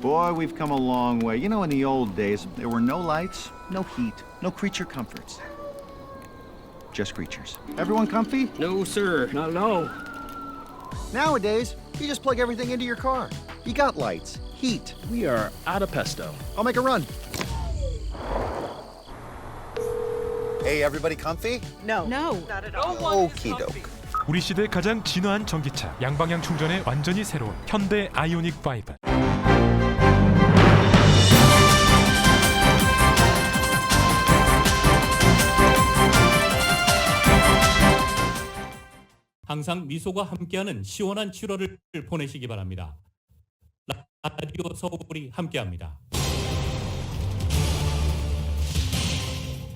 Boy, we've come a long way. You know, in the old days, there were no lights, no heat, no creature comforts. Just creatures. Everyone comfy? No, sir. Not at all. Nowadays, you just plug everything into your car. You got lights, heat. We are out of pesto. I'll make a run. Hey, everybody comfy? No. Okie doke. 우리 시대 가장 진화한 전기차, 양방향 충전에 완전히 새로운 현대 아이오닉 5. 항상 미소가 함께하는 시원한 7월을 보내시기 바랍니다. 라디오 서울이 함께합니다.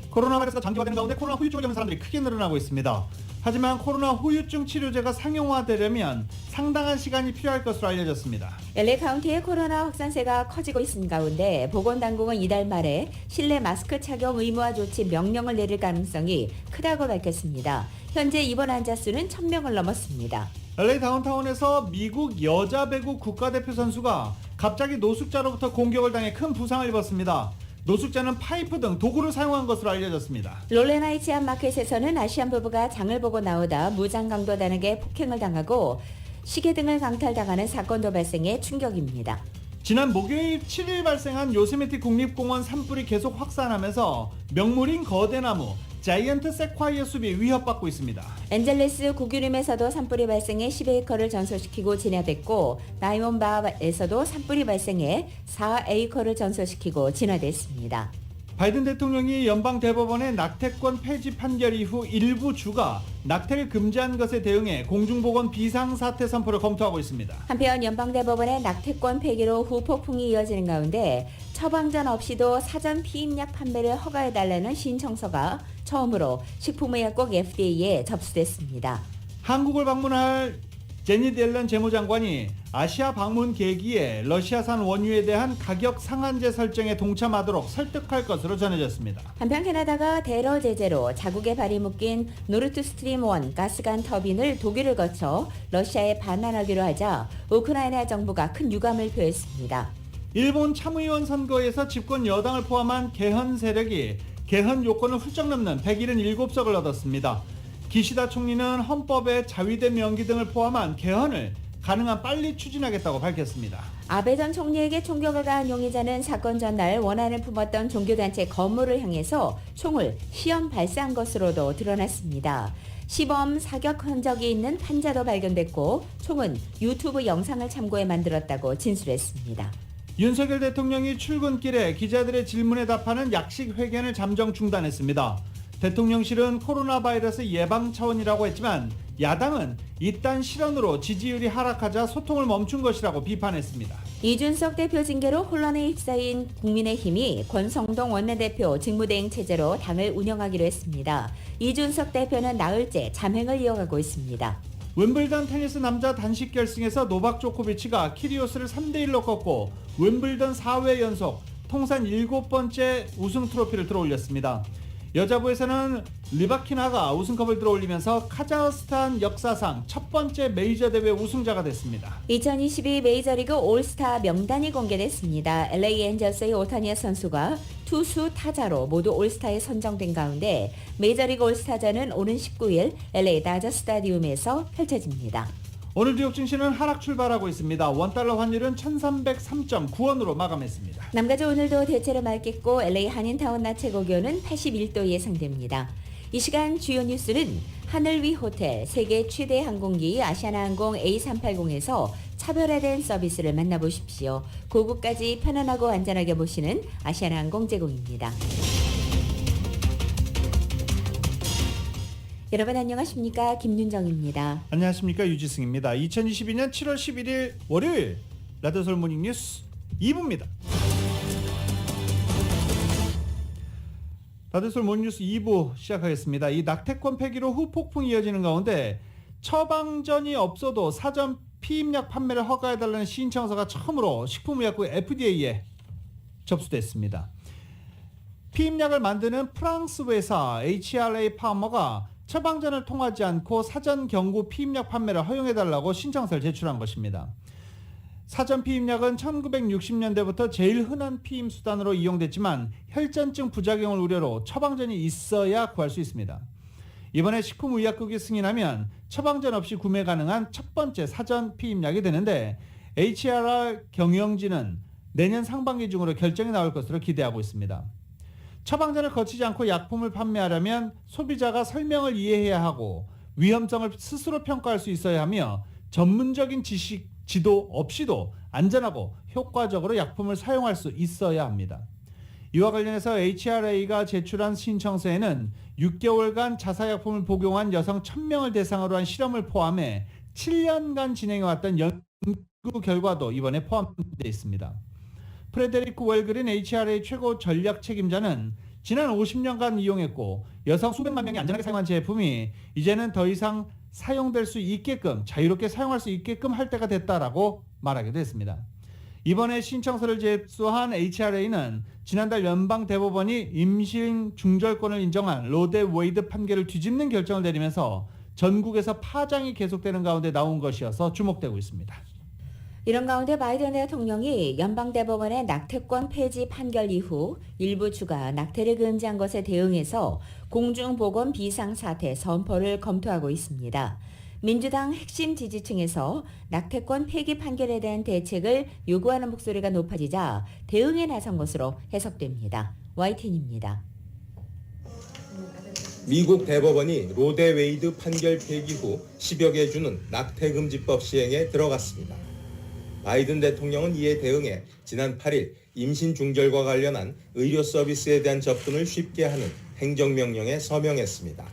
코로나 바이러스가 장기화되는 가운데 코로나 후유증을 겪는 사람들이 크게 늘어나고 있습니다. 하지만 코로나 후유증 치료제가 상용화되려면 상당한 시간이 필요할 것으로 알려졌습니다. LA 카운티의 코로나 확산세가 커지고 있는 가운데 보건당국은 이달 말에 실내 마스크 착용 의무화 조치 명령을 내릴 가능성이 크다고 밝혔습니다. 현재 입원 환자 수는 1,000명을 넘었습니다. LA 다운타운에서 미국 여자 배구 국가대표 선수가 갑자기 노숙자로부터 공격을 당해 큰 부상을 입었습니다. 노숙자는 파이프 등 도구를 사용한 것으로 알려졌습니다. 롤렌하이츠 한 마켓에서는 아시안 부부가 장을 보고 나오다 무장강도단에게 폭행을 당하고 시계 등을 강탈당하는 사건도 발생해 충격입니다. 지난 목요일 7일 발생한 요세미티 국립공원 산불이 계속 확산하면서 명물인 거대나무 자이언트 세콰이어 숲이 위협받고 있습니다. 엔젤레스 고규림에서도 산불이 발생해 10에이커를 전소시키고 진화됐고 다이몬바에서도 산불이 발생해 4에이커를 전소시키고 진화됐습니다. 바이든 대통령이 연방 대법원의 낙태권 폐지 판결 이후 일부 주가 낙태를 금지한 것에 대응해 공중보건 비상사태 선포를 검토하고 있습니다. 한편 연방대법원의 낙태권 폐기로 후폭풍이 이어지는 가운데 처방전 없이도 사전 피임약 판매를 허가해달라는 신청서가 처음으로 식품의약국 FDA에 접수됐습니다. 한국을 방문할 제니드 옐런 재무장관이 아시아 방문 계기에 러시아산 원유에 대한 가격 상한제 설정에 동참하도록 설득할 것으로 전해졌습니다. 한편 캐나다가 대러 제재로 자국의 발이 묶인 노르트 스트림 1 가스관 터빈을 독일을 거쳐 러시아에 반환하기로 하자 우크라이나 정부가 큰 유감을 표했습니다. 일본 참의원 선거에서 집권 여당을 포함한 개헌 세력이 개헌 요건을 훌쩍 넘는 177석을 얻었습니다. 기시다 총리는 헌법에 자위대 명기 등을 포함한 개헌을 가능한 빨리 추진하겠다고 밝혔습니다. 아베 전 총리에게 총격을 가한 용의자는 사건 전날 원한을 품었던 종교단체 거물을 향해서 총을 시험 발사한 것으로도 드러났습니다. 시범 사격 흔적이 있는 판자도 발견됐고 총은 유튜브 영상을 참고해 만들었다고 진술했습니다. 윤석열 대통령이 출근길에 기자들의 질문에 답하는 약식 회견을 잠정 중단했습니다. 대통령실은 코로나 바이러스 예방 차원이라고 했지만 야당은 이딴 실언으로 지지율이 하락하자 소통을 멈춘 것이라고 비판했습니다. 이준석 대표 징계로 혼란에 휩싸인 국민의힘이 권성동 원내대표 직무대행 체제로 당을 운영하기로 했습니다. 이준석 대표는 나흘째 잠행을 이어가고 있습니다. 윈블던 테니스 남자 단식 결승에서 노박 조코비치가 키리오스를 3대1로 꺾고 윈블던 4회 연속 통산 7번째 우승 트로피를 들어올렸습니다. 여자부에서는 리바키나가 우승컵을 들어올리면서 카자흐스탄 역사상 첫 번째 메이저 대회 우승자가 됐습니다. 2022 메이저리그 올스타 명단이 공개됐습니다. LA 엔젤스의 오타니 선수가 투수 타자로 모두 올스타에 선정된 가운데 메이저리그 올스타전은 오는 19일 LA 다저 스타디움에서 펼쳐집니다. 오늘 뉴욕 증시는 하락 출발하고 있습니다. 원달러 환율은 1303.9원으로 마감했습니다. 남가주 오늘도 대체로 맑겠고 LA 한인타운 낮 최고 기온은 81도 예상됩니다. 이 시간 주요 뉴스는 하늘 위 호텔, 세계 최대 항공기 아시아나항공 A380에서 차별화된 서비스를 만나보십시오. 고국까지 편안하고 안전하게 모시는 아시아나항공 제공입니다. 여러분 안녕하십니까? 김윤정입니다. 안녕하십니까? 유지승입니다. 2022년 7월 11일 월요일 라디오서울 모닝뉴스 2부입니다. 라디오서울 모닝뉴스 2부 시작하겠습니다. 이 낙태권 폐기로 후폭풍이 이어지는 가운데 처방전이 없어도 사전 피임약 판매를 허가해달라는 신청서가 처음으로 식품의약국 FDA에 접수됐습니다. 피임약을 만드는 프랑스 회사 HRA 파머가 처방전을 통하지 않고 사전 경구 피임약 판매를 허용해달라고 신청서를 제출한 것입니다. 사전 피임약은 1960년대부터 제일 흔한 피임 수단으로 이용됐지만 혈전증 부작용을 우려로 처방전이 있어야 구할 수 있습니다. 이번에 식품의약국이 승인하면 처방전 없이 구매 가능한 첫 번째 사전 피임약이 되는데 HRR 경영진은 내년 상반기 중으로 결정이 나올 것으로 기대하고 있습니다. 처방전을 거치지 않고 약품을 판매하려면 소비자가 설명을 이해해야 하고 위험성을 스스로 평가할 수 있어야 하며 전문적인 지식, 지도 없이도 안전하고 효과적으로 약품을 사용할 수 있어야 합니다. 이와 관련해서 HRA가 제출한 신청서에는 6개월간 자사약품을 복용한 여성 1000명을 대상으로 한 실험을 포함해 7년간 진행해왔던 연구 결과도 이번에 포함되어 있습니다. 프레데리크 웰그린 HRA 최고 전략 책임자는 지난 50년간 이용했고 여성 수백만 명이 안전하게 사용한 제품이 이제는 더 이상 사용될 수 있게끔 자유롭게 사용할 수 있게끔 할 때가 됐다라고 말하기도 했습니다. 이번에 신청서를 제수한 HRA는 지난달 연방 대법원이 임신 중절권을 인정한 로데 웨이드 판결을 뒤집는 결정을 내리면서 전국에서 파장이 계속되는 가운데 나온 것이어서 주목되고 있습니다. 이런 가운데 바이든 대통령이 연방대법원의 낙태권 폐지 판결 이후 일부 주가 낙태를 금지한 것에 대응해서 공중보건 비상사태 선포를 검토하고 있습니다. 민주당 핵심 지지층에서 낙태권 폐기 판결에 대한 대책을 요구하는 목소리가 높아지자 대응에 나선 것으로 해석됩니다. YTN입니다. 미국 대법원이 로데 웨이드 판결 폐기 후 10여 개 주는 낙태금지법 시행에 들어갔습니다. 바이든 대통령은 이에 대응해 지난 8일 임신 중절과 관련한 의료 서비스에 대한 접근을 쉽게 하는 행정명령에 서명했습니다.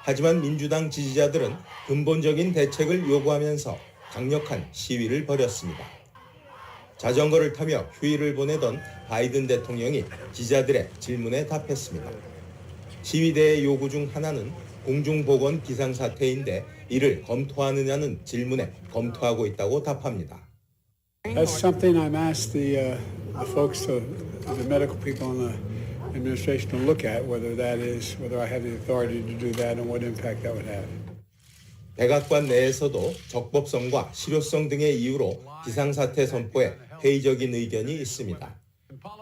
하지만 민주당 지지자들은 근본적인 대책을 요구하면서 강력한 시위를 벌였습니다. 자전거를 타며 휴일을 보내던 바이든 대통령이 기자들의 질문에 답했습니다. 시위대의 요구 중 하나는 공중보건 비상사태인데 이를 검토하느냐는 질문에 검토하고 있다고 답합니다. That's something I'm asked the folks, the medical people in the administration to look at, whether I have the authority to do that and what impact that would have. 백악관 내에서도 적법성과 실효성 등의 이유로 비상사태 선포에 회의적인 의견이 있습니다.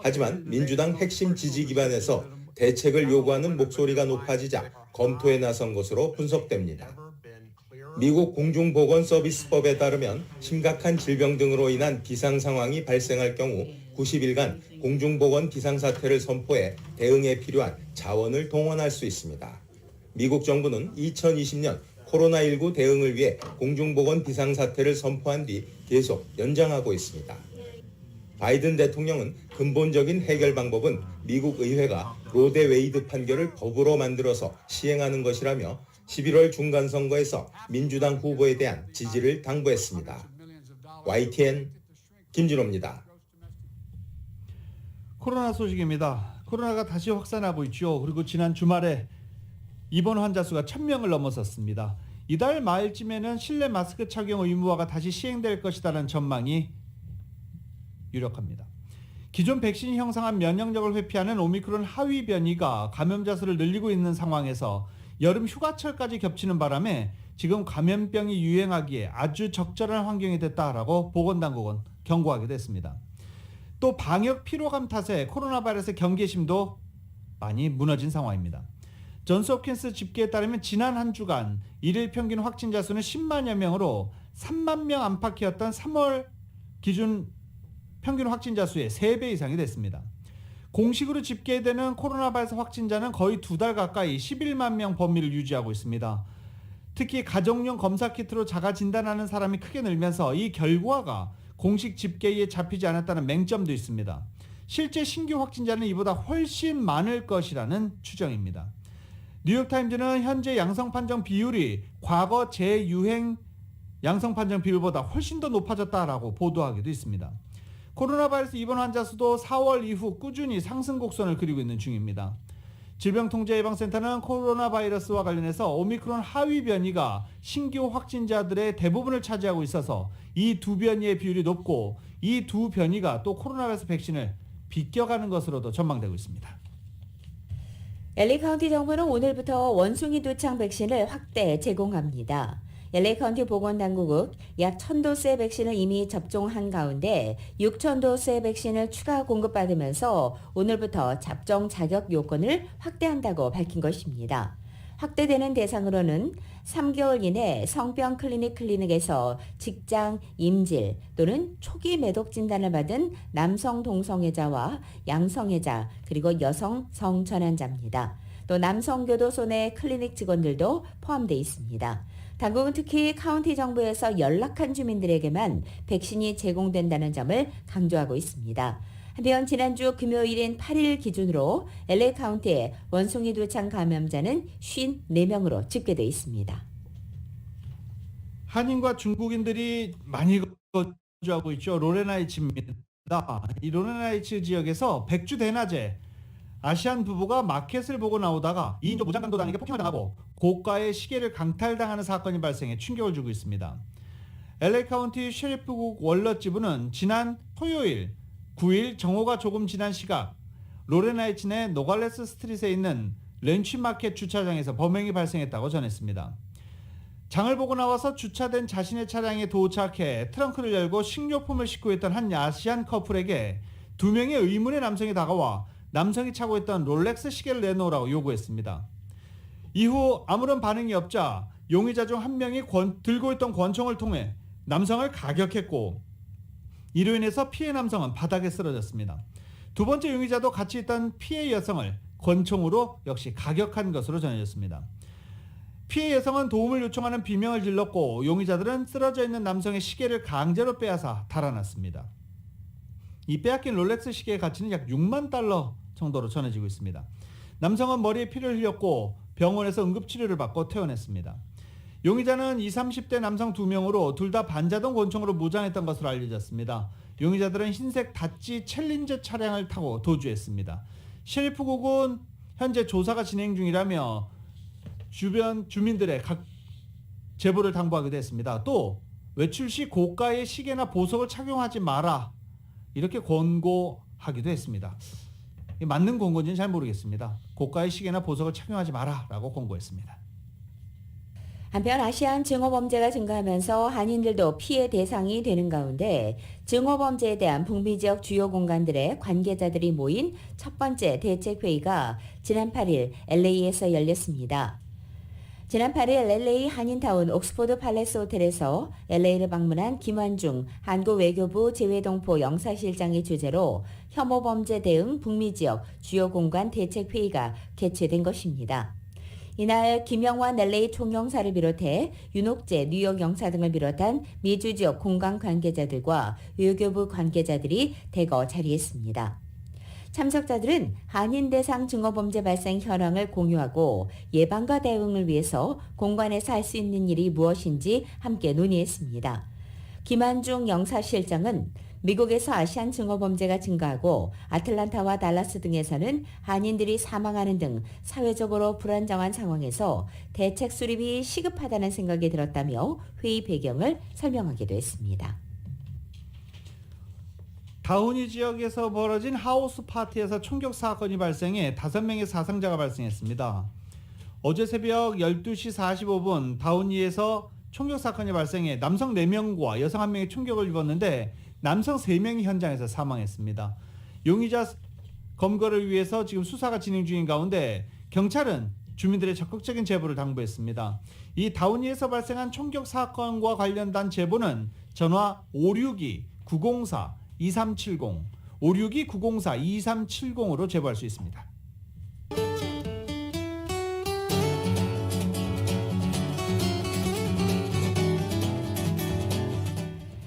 하지만 민주당 핵심 지지 기반에서 대책을 요구하는 목소리가 높아지자 검토에 나선 것으로 분석됩니다. 미국 공중보건서비스법에 따르면 심각한 질병 등으로 인한 비상 상황이 발생할 경우 90일간 공중보건 비상사태를 선포해 대응에 필요한 자원을 동원할 수 있습니다. 미국 정부는 2020년 코로나19 대응을 위해 공중보건 비상사태를 선포한 뒤 계속 연장하고 있습니다. 바이든 대통령은 근본적인 해결 방법은 미국 의회가 로데 웨이드 판결을 법으로 만들어서 시행하는 것이라며 11월 중간선거에서 민주당 후보에 대한 지지를 당부했습니다. YTN 김진호입니다. 코로나 소식입니다. 코로나가 다시 확산하고 있죠. 그리고 지난 주말에 입원 환자 수가 1000명을 넘어섰습니다. 이달 말쯤에는 실내 마스크 착용 의무화가 다시 시행될 것이라는 전망이 유력합니다. 기존 백신이 형성한 면역력을 회피하는 오미크론 하위 변이가 감염자 수를 늘리고 있는 상황에서 여름 휴가철까지 겹치는 바람에 지금 감염병이 유행하기에 아주 적절한 환경이 됐다라고 보건당국은 경고하기도 했습니다. 또 방역 피로감 탓에 코로나 바이러스 경계심도 많이 무너진 상황입니다. 존스홉킨스 집계에 따르면 지난 한 주간 일일 평균 확진자 수는 10만여 명으로 3만 명 안팎이었던 3월 기준 평균 확진자 수의 3배 이상이 됐습니다. 공식으로 집계되는 코로나 바이러스 확진자는 거의 2달 가까이 11만 명 범위를 유지하고 있습니다. 특히 가정용 검사 키트로 자가 진단하는 사람이 크게 늘면서 이 결과가 공식 집계에 잡히지 않았다는 맹점도 있습니다. 실제 신규 확진자는 이보다 훨씬 많을 것이라는 추정입니다. 뉴욕타임즈는 현재 양성 판정 비율이 과거 재유행 양성 판정 비율보다 훨씬 더 높아졌다라고 보도하기도 있습니다. 코로나 바이러스 입원 환자 수도 4월 이후 꾸준히 상승 곡선을 그리고 있는 중입니다. 질병통제예방센터는 코로나 바이러스와 관련해서 오미크론 하위 변이가 신규 확진자들의 대부분을 차지하고 있어서 이 두 변이의 비율이 높고 이 두 변이가 또 코로나 바이러스 백신을 비껴가는 것으로도 전망되고 있습니다. LA 카운티 정부는 오늘부터 원숭이 두창 백신을 확대 제공합니다. LA 카운티 보건당국은 약 1,000도스의 백신을 이미 접종한 가운데 6,000도스의 백신을 추가 공급받으면서 오늘부터 접종 자격 요건을 확대한다고 밝힌 것입니다. 확대되는 대상으로는 3개월 이내 성병 클리닉에서 직장, 임질 또는 초기 매독 진단을 받은 남성 동성애자와 양성애자 그리고 여성 성전환자입니다. 또 남성교도소 내 클리닉 직원들도 포함되어 있습니다. 당국은 특히 카운티 정부에서 연락한 주민들에게만 백신이 제공된다는 점을 강조하고 있습니다. 한편 지난주 금요일인 8일 기준으로 LA 카운티의 원숭이 두창 감염자는 54명으로 집계되어 있습니다. 한인과 중국인들이 많이 거주하고 있죠. 로렌하이츠입니다. 이 로렌하이츠 지역에서 백주 대낮에 아시안 부부가 마켓을 보고 나오다가 2인조 무장강도당에게 폭행을 당하고 고가의 시계를 강탈당하는 사건이 발생해 충격을 주고 있습니다. LA 카운티 셰리프국 월넛지부는 지난 토요일 9일 정오가 조금 지난 시각 로렌하이츠 내 노갈레스 스트릿에 있는 렌치마켓 주차장에서 범행이 발생했다고 전했습니다. 장을 보고 나와서 주차된 자신의 차량에 도착해 트렁크를 열고 식료품을 싣고 있던 한 아시안 커플에게 2명의 의문의 남성이 다가와 남성이 차고 있던 롤렉스 시계를 내놓으라고 요구했습니다. 이후 아무런 반응이 없자 용의자 중 한 명이 들고 있던 권총을 통해 남성을 가격했고 이로 인해서 피해 남성은 바닥에 쓰러졌습니다. 두 번째 용의자도 같이 있던 피해 여성을 권총으로 역시 가격한 것으로 전해졌습니다. 피해 여성은 도움을 요청하는 비명을 질렀고 용의자들은 쓰러져 있는 남성의 시계를 강제로 빼앗아 달아났습니다. 이 빼앗긴 롤렉스 시계의 가치는 약 6만 달러 정도로 전해지고 있습니다. 남성은 머리에 피를 흘렸고 병원에서 응급치료를 받고 퇴원했습니다. 용의자는 20, 30대 남성 2명으로 둘 다 반자동 권총으로 무장했던 것으로 알려졌습니다. 용의자들은 흰색 다찌 챌린저 차량을 타고 도주했습니다. 셰리프국은 현재 조사가 진행 중이라며 주변 주민들의 각 제보를 당부하기도 했습니다. 또 외출 시 고가의 시계나 보석을 착용하지 마라 이렇게 권고하기도 했습니다. 맞는 권고인지는 잘 모르겠습니다. 고가의 시계나 보석을 착용하지 마라 라고 권고했습니다. 한편 아시안 증오범죄가 증가하면서 한인들도 피해 대상이 되는 가운데 증오범죄에 대한 북미 지역 주요 공간들의 관계자들이 모인 첫 번째 대책회의가 지난 8일 LA에서 열렸습니다. 지난 8일 LA 한인타운 옥스포드 팔레스 호텔에서 LA를 방문한 김환중 한국외교부 재외동포 영사실장의 주재로 혐오범죄 대응 북미 지역 주요 공간 대책회의가 개최된 것입니다. 이날 김영환 LA 총영사를 비롯해 윤옥재 뉴욕 영사 등을 비롯한 미주 지역 공간 관계자들과 외교부 관계자들이 대거 자리했습니다. 참석자들은 한인 대상 증오범죄 발생 현황을 공유하고 예방과 대응을 위해서 공간에서 할 수 있는 일이 무엇인지 함께 논의했습니다. 김한중 영사실장은 미국에서 아시안 증오범죄가 증가하고 아틀란타와 달라스 등에서는 한인들이 사망하는 등 사회적으로 불안정한 상황에서 대책 수립이 시급하다는 생각이 들었다며 회의 배경을 설명하기도 했습니다. 다우니 지역에서 벌어진 하우스 파티에서 총격 사건이 발생해 5명의 사상자가 발생했습니다. 어제 새벽 12시 45분 다우니에서 총격 사건이 발생해 남성 4명과 여성 1명이 총격을 입었는데 남성 3명이 현장에서 사망했습니다. 용의자 검거를 위해서 지금 수사가 진행 중인 가운데 경찰은 주민들의 적극적인 제보를 당부했습니다. 이 다우니에서 발생한 총격 사건과 관련된 제보는 전화 562-904 2370, 562-904-2370으로 제보할 수 있습니다.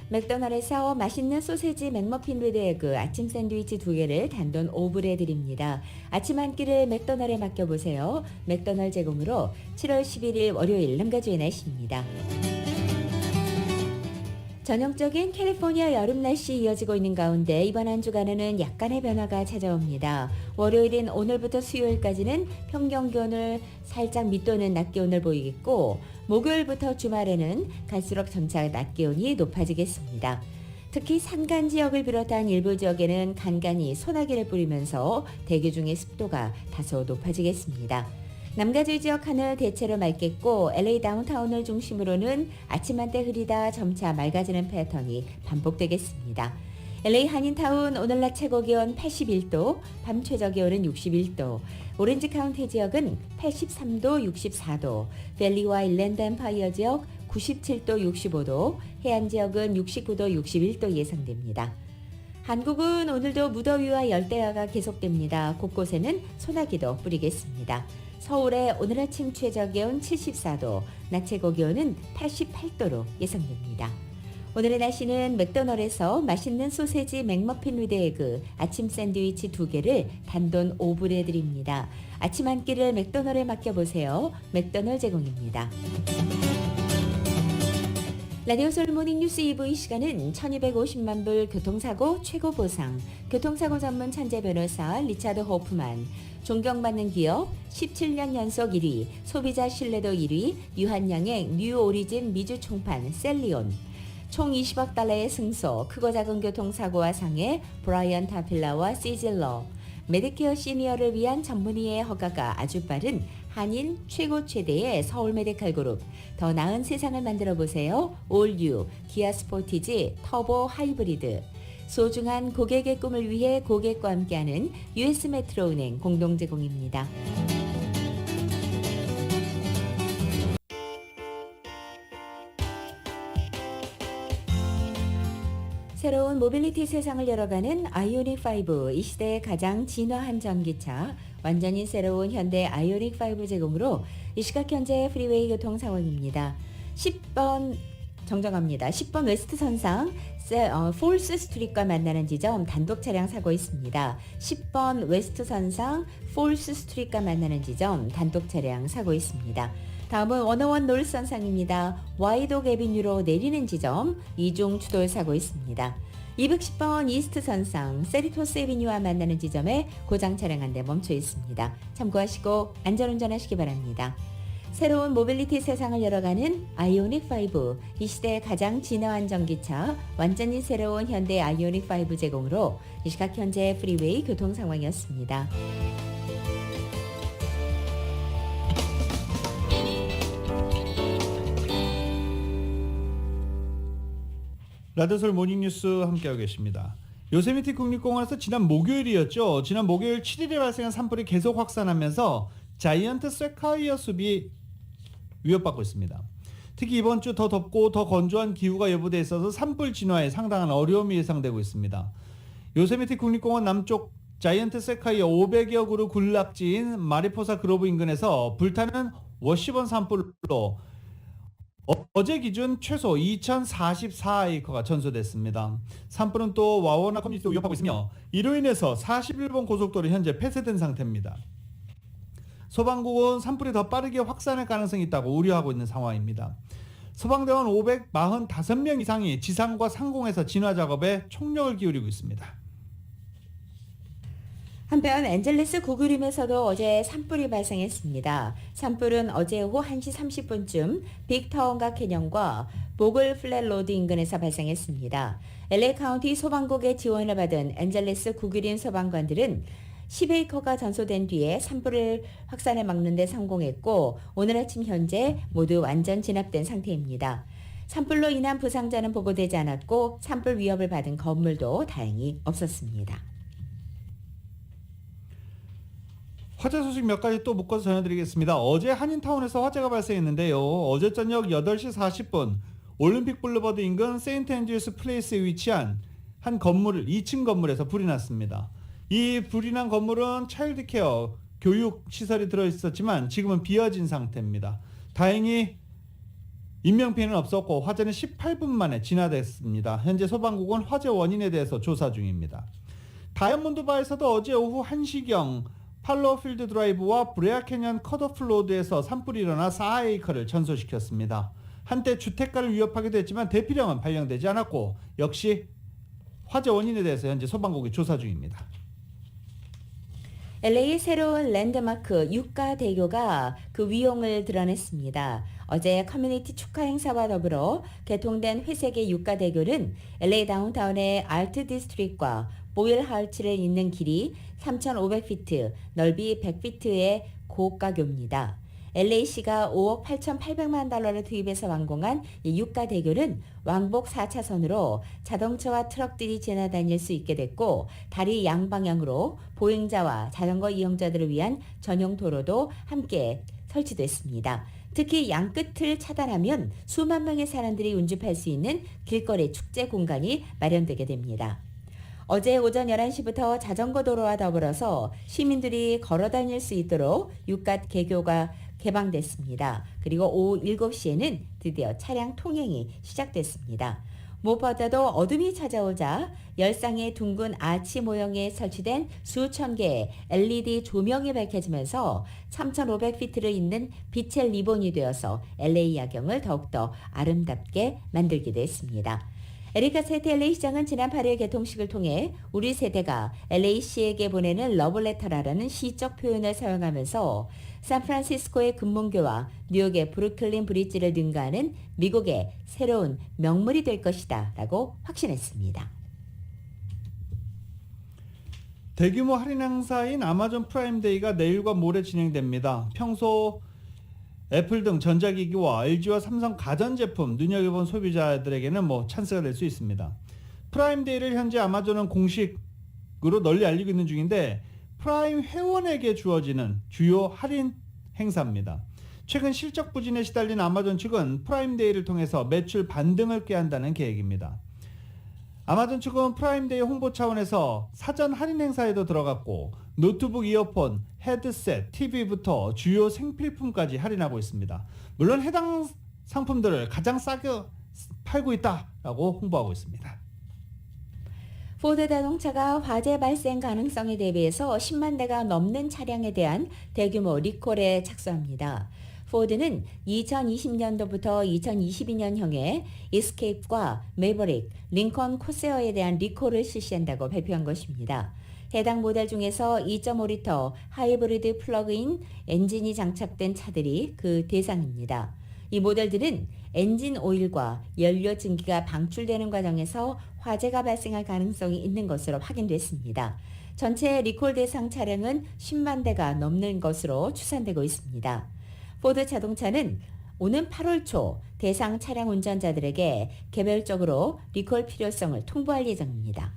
맥도날드에서 맛있는 소세지 맥머핀 위드 에그 아침 샌드위치 2개를 단돈 5불에 드립니다. 아침 한 끼를 맥도날드에 맡겨보세요. 맥도날드 제공으로 7월 11일 월요일 남가주의 날씨입니다. 전형적인 캘리포니아 여름 날씨 이어지고 있는 가운데 이번 한 주간에는 약간의 변화가 찾아옵니다. 월요일인 오늘부터 수요일까지는 평균 기온을 살짝 밑도는 낮 기온을 보이겠고 목요일부터 주말에는 갈수록 점차 낮 기온이 높아지겠습니다. 특히 산간 지역을 비롯한 일부 지역에는 간간히 소나기를 뿌리면서 대기 중의 습도가 다소 높아지겠습니다. 남가주 지역 하늘 대체로 맑겠고 LA 다운타운을 중심으로는 아침 한때 흐리다 점차 맑아지는 패턴이 반복되겠습니다. LA 한인타운 오늘 낮 최고 기온 81도, 밤 최저 기온은 61도, 오렌지 카운티 지역은 83도, 64도, 밸리와 일랜드 엠파이어 지역 97도, 65도, 해안 지역은 69도, 61도 예상됩니다. 한국은 오늘도 무더위와 열대야가 계속됩니다. 곳곳에는 소나기도 뿌리겠습니다. 서울의 오늘 아침 최저 기온 74도, 낮 최고 기온은 88도로 예상됩니다. 오늘의 날씨는 맥도널드에서 맛있는 소세지 맥머핀 위드 에그 아침 샌드위치 2개를 단돈 5불에 드립니다. 아침 한 끼를 맥도널드에 맡겨보세요. 맥도널드 제공입니다. 라디오 솔 모닝 뉴스 2부 이 시간은 1250만 불 교통사고 최고 보상, 교통사고 전문 천재 변호사 리차드 호프만, 존경받는 기업 17년 연속 1위, 소비자 신뢰도 1위, 유한양행 뉴 오리진 미주 총판 셀리온, 총 20억 달러의 승소, 크고 작은 교통사고와 상해 브라이언 타필라와 시즐러, 메디케어 시니어를 위한 전문의의 허가가 아주 빠른 한인 최고 최대의 서울 메디칼 그룹, 더 나은 세상을 만들어 보세요. 올유 기아 스포티지 터보 하이브리드, 소중한 고객의 꿈을 위해 고객과 함께하는 US 메트로은행 공동 제공입니다. 새로운 모빌리티 세상을 열어가는 아이오닉5, 이 시대의 가장 진화한 전기차, 완전히 새로운 현대 아이오닉5 제공으로 이 시각 현재 프리웨이 교통 상황입니다. 10번 정정합니다. 10번 웨스트 선상 폴스 스트리트과 만나는 지점 단독 차량 사고 있습니다. 10번 웨스트 선상 폴스 스트리트과 만나는 지점 단독 차량 사고 있습니다. 다음은 101 노스 선상입니다. 와이독 애비뉴로 내리는 지점 이중 추돌 사고 있습니다. 210번 이스트 선상 세리토스 애비뉴와 만나는 지점에 고장 차량 한 대 멈춰 있습니다. 참고하시고 안전운전하시기 바랍니다. 새로운 모빌리티 세상을 열어가는 아이오닉5, 이 시대의 가장 진화한 전기차, 완전히 새로운 현대 아이오닉5 제공으로 이 시각 현재 프리웨이 교통 상황이었습니다. 라디오솔 모닝뉴스 함께하고 계십니다. 요세미티 국립공원에서 지난 목요일이었죠. 지난 목요일 7일에 발생한 산불이 계속 확산하면서 자이언트 세콰이어 숲이 위협받고 있습니다. 특히 이번 주 더 덥고 더 건조한 기후가 예보돼 있어서 산불 진화에 상당한 어려움이 예상되고 있습니다. 요세미티 국립공원 남쪽 자이언트 세콰이어 500여 그루 군락지인 마리포사 그로브 인근에서 불타는 워시번 산불로 어제 기준 최소 2044에이커가 전소됐습니다. 산불은 또 와워나 커뮤니티도 위협하고 있으며 이로 인해서 41번 고속도로 현재 폐쇄된 상태입니다. 소방국은 산불이 더 빠르게 확산할 가능성이 있다고 우려하고 있는 상황입니다. 소방대원 545명 이상이 지상과 상공에서 진화 작업에 총력을 기울이고 있습니다. 한편 앤젤레스 구그림에서도 어제 산불이 발생했습니다. 산불은 어제 오후 1시 30분쯤 빅타운가 캐년과 보글 플랫 로드 인근에서 발생했습니다. LA 카운티 소방국의 지원을 받은 앤젤레스 구그림 소방관들은 10에이커가 전소된 뒤에 산불을 확산을 막는 데 성공했고 오늘 아침 현재 모두 완전 진압된 상태입니다. 산불로 인한 부상자는 보고되지 않았고 산불 위협을 받은 건물도 다행히 없었습니다. 화재 소식 몇 가지 또 묶어서 전해드리겠습니다. 어제 한인타운에서 화재가 발생했는데요. 어제 저녁 8시 40분 올림픽 블루버드 인근 세인트 앤드류스 플레이스에 위치한 한 건물 2층 건물에서 불이 났습니다. 이 불이 난 건물은 차일드케어 교육 시설이 들어있었지만 지금은 비어진 상태입니다. 다행히 인명피해는 없었고 화재는 18분 만에 진화됐습니다. 현재 소방국은 화재 원인에 대해서 조사 중입니다. 다이아몬드 바에서도 어제 오후 1시경 팔로우필드 드라이브와 브레아 캐년 컷오프 로드에서 산불이 일어나 4에이커를 전소시켰습니다. 한때 주택가를 위협하기도 했지만 대피령은 발령되지 않았고 역시 화재 원인에 대해서 현재 소방국이 조사 중입니다. LA의 새로운 랜드마크 유가대교가 그 위용을 드러냈습니다. 어제 커뮤니티 축하 행사와 더불어 개통된 회색의 유가대교는 LA 다운타운의 알트 디스트릭과 보일 하울츠를 잇는 길이 3,500피트, 넓이 100피트의 고가교입니다. LA시가 5억 8,800만 달러를 투입해서 완공한 이 유가대교는 왕복 4차선으로 자동차와 트럭들이 지나다닐 수 있게 됐고 다리 양방향으로 보행자와 자전거 이용자들을 위한 전용 도로도 함께 설치됐습니다. 특히 양끝을 차단하면 수만 명의 사람들이 운집할 수 있는 길거리 축제 공간이 마련되게 됩니다. 어제 오전 11시부터 자전거 도로와 더불어서 시민들이 걸어 다닐 수 있도록 유가개교가 개방됐습니다. 그리고 오후 7시에는 드디어 차량 통행이 시작됐습니다. 무엇보다도 어둠이 찾아오자 열상의 둥근 아치 모형에 설치된 수천 개의 LED 조명이 밝혀지면서 3,500피트를 잇는 빛의 리본이 되어서 LA 야경을 더욱더 아름답게 만들기도 했습니다. 에리카 세테 LA 시장은 지난 8일 개통식을 통해 우리 세대가 LA시에게 보내는 러브레터라는 시적 표현을 사용하면서 샌프란시스코의 금문교와 뉴욕의 브루클린 브릿지를 능가하는 미국의 새로운 명물이 될 것이다 라고 확신했습니다. 대규모 할인 행사인 아마존 프라임데이가 내일과 모레 진행됩니다. 평소 애플 등 전자기기와 LG와 삼성 가전제품 눈여겨본 소비자들에게는 찬스가 될 수 있습니다. 프라임데이를 현재 아마존은 공식으로 널리 알리고 있는 중인데 프라임 회원에게 주어지는 주요 할인 행사입니다. 최근 실적 부진에 시달린 아마존 측은 프라임데이를 통해서 매출 반등을 꾀한다는 계획입니다. 아마존 측은 프라임데이 홍보 차원에서 사전 할인 행사에도 들어갔고 노트북, 이어폰, 헤드셋, TV부터 주요 생필품까지 할인하고 있습니다. 물론 해당 상품들을 가장 싸게 팔고 있다라고 홍보하고 있습니다. 포드 자동차가 화재 발생 가능성에 대비해서 10만 대가 넘는 차량에 대한 대규모 리콜에 착수합니다. 포드는 2020년도부터 2022년형의 에스케이프과 매버릭, 링컨 코세어에 대한 리콜을 실시한다고 발표한 것입니다. 해당 모델 중에서 2.5리터 하이브리드 플러그인 엔진이 장착된 차들이 그 대상입니다. 이 모델들은 엔진 오일과 연료 증기가 방출되는 과정에서 화재가 발생할 가능성이 있는 것으로 확인됐습니다. 전체 리콜 대상 차량은 10만 대가 넘는 것으로 추산되고 있습니다. 포드 자동차는 오는 8월 초 대상 차량 운전자들에게 개별적으로 리콜 필요성을 통보할 예정입니다.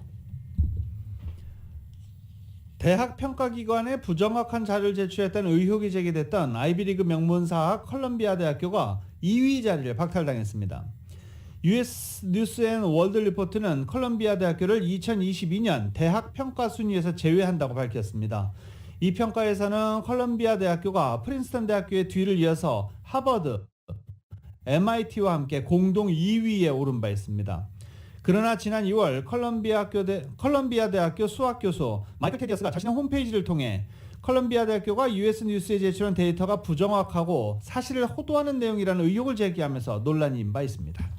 대학 평가기관에 부정확한 자료를 제출했다는 의혹이 제기됐던 아이비리그 명문사학 컬럼비아 대학교가 2위 자리를 박탈당했습니다. US 뉴스 앤 월드 리포트는 컬럼비아 대학교를 2022년 대학 평가 순위에서 제외한다고 밝혔습니다. 이 평가에서는 컬럼비아 대학교가 프린스턴 대학교의 뒤를 이어서 하버드, MIT와 함께 공동 2위에 오른 바 있습니다. 그러나 지난 2월 컬럼비아 대학교 수학교수 마이클 테디어스가 자신의 홈페이지를 통해 컬럼비아 대학교가 US 뉴스에 제출한 데이터가 부정확하고 사실을 호도하는 내용이라는 의혹을 제기하면서 논란이 일은 바 있습니다.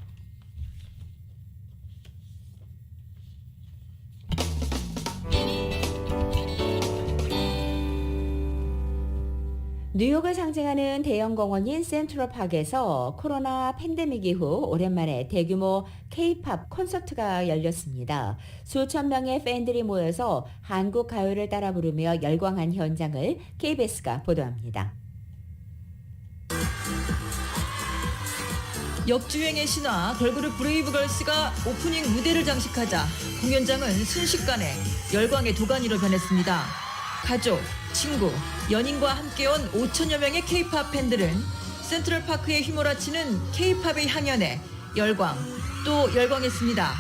뉴욕을 상징하는 대형 공원인 센트럴파크에서 코로나 팬데믹 이후 오랜만에 대규모 K-팝 콘서트가 열렸습니다. 수천 명의 팬들이 모여서 한국 가요를 따라 부르며 열광한 현장을 KBS가 보도합니다. 역주행의 신화 걸그룹 브레이브걸스가 오프닝 무대를 장식하자 공연장은 순식간에 열광의 도가니로 변했습니다. 가족, 친구, 연인과 함께 온 5천여 명의 K-팝 팬들은 센트럴파크에 휘몰아치는 K-팝의 향연에 열광, 또 열광했습니다.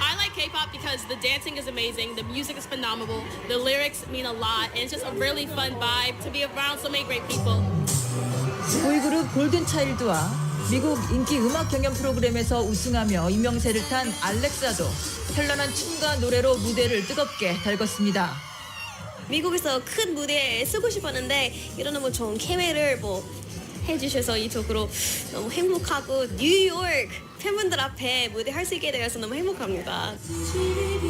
I like K-pop because the dancing is amazing, the music is phenomenal, the lyrics mean a lot, and it's just a really fun vibe to be around so many great people. 보이그룹 골든차일드와 미국 인기 음악 경연 프로그램에서 우승하며 유명세를 탄 알렉사도 현란한 춤과 노래로 무대를 뜨겁게 달궜습니다. 미국에서 큰 무대에 쓰고 싶었는데 이런 너무 좋은 기회를 해주셔서 이쪽으로 너무 행복하고 뉴욕 팬분들 앞에 무대 할 수 있게 되어서 너무 행복합니다.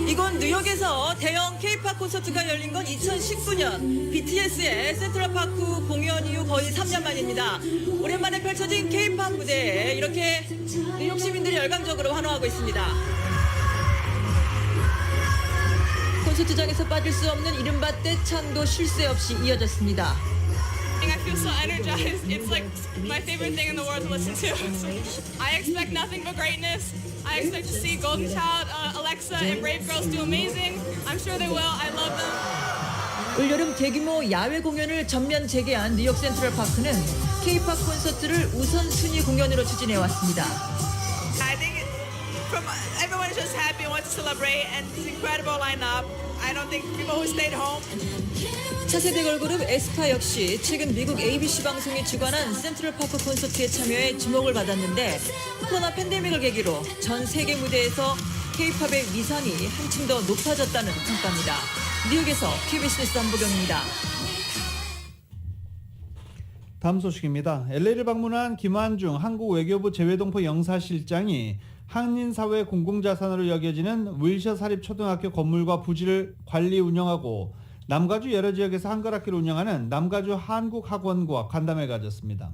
이건 뉴욕에서 대형 K-팝 콘서트가 열린 건 2019년 BTS의 센트럴파크 공연 이후 거의 3년 만입니다. 오랜만에 펼쳐진 K-팝 무대에 이렇게 뉴욕 시민들이 열광적으로 환호하고 있습니다. 콘서트장에서 빠질 수 없는 이른바 떼창도 쉴 새 없이 이어졌습니다. just so energized. It's like my favorite thing in the world to listen to. I expect nothing but greatness. I expect to see Golden Child, Alexa, and Brave Girls do amazing. I'm sure they will. I love them. 올여름 대규모 야외 공연을 전면 재개한 뉴욕 센트럴파크는 K-팝 콘서트를 우선순위 공연으로 추진해왔습니다. I think everyone is just happy and wants to celebrate, and it's an incredible lineup. I don't think people who stayed home. 차세대 걸그룹 에스파 역시 최근 미국 ABC 방송이 주관한 센트럴파크 콘서트에 참여해 주목을 받았는데 코로나 팬데믹을 계기로 전 세계 무대에서 K-팝의 위상이 한층 더 높아졌다는 평가입니다. 뉴욕에서 KBS 뉴스 안보경입니다. 다음 소식입니다. LA를 방문한 김환중 한국 외교부 재외동포 영사실장이 한인사회 공공자산으로 여겨지는 윌셔 사립초등학교 건물과 부지를 관리 운영하고 남가주 여러 지역에서 한글학교를 운영하는 남가주 한국학원과 간담회를 가졌습니다.